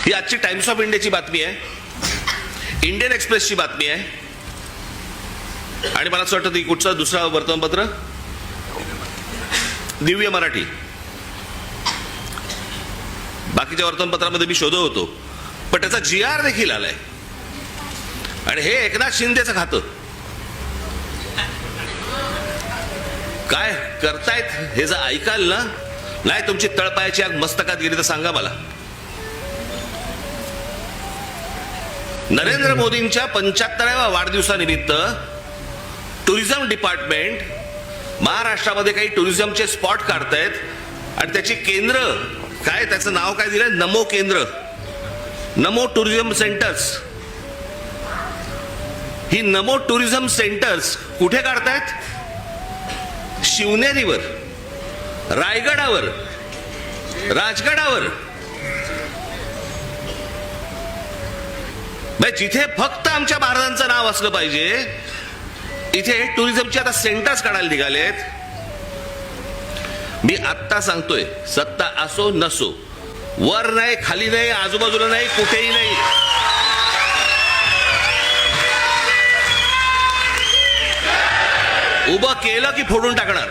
ही आजची times of इंडियाची बातमी आहे, इंडियन एक्सप्रेसची बातमी आहे, आणि मला असं वाटतं ती कुठचं दुसरा वर्तमानपत्र, दिव्य मराठी. बाकीच्या वर्तमानपत्रामध्ये मी शोधत होतो, पण त्याचा GR देखील आलाय. आणि हे एकनाथ शिंदेचं खातं. काय करतायत हे जर ऐकाल ना, नाही तुमची तळपायाची आग मस्तकात गेली तर सांगा मला. नरेंद्र मोदींच्या 75व्या वाढदिवसानिमित्त टुरिझम डिपार्टमेंट महाराष्ट्रामध्ये काही टुरिझमचे स्पॉट काढतायत आणि त्याची केंद्र काय, त्याचं नाव काय दिलंय, नमो केंद्र, नमो टुरिझम सेंटर्स. ही नमो टुरिझम सेंटर्स कुठे काढतायत? शिवनेरीवर, रायगडावर, राजगडावर. जिथे फक्त आमच्या महाराजांचं नाव असलं पाहिजे, इथे टुरिझमचे आता सेंटर्स काढायला निघालेत. मी आत्ता सांगतोय, सत्ता असो नसो, वर नाही, खाली नाही, आजूबाजूला नाही, कुठेही नाही, उभं केलं की फोडून टाकणार.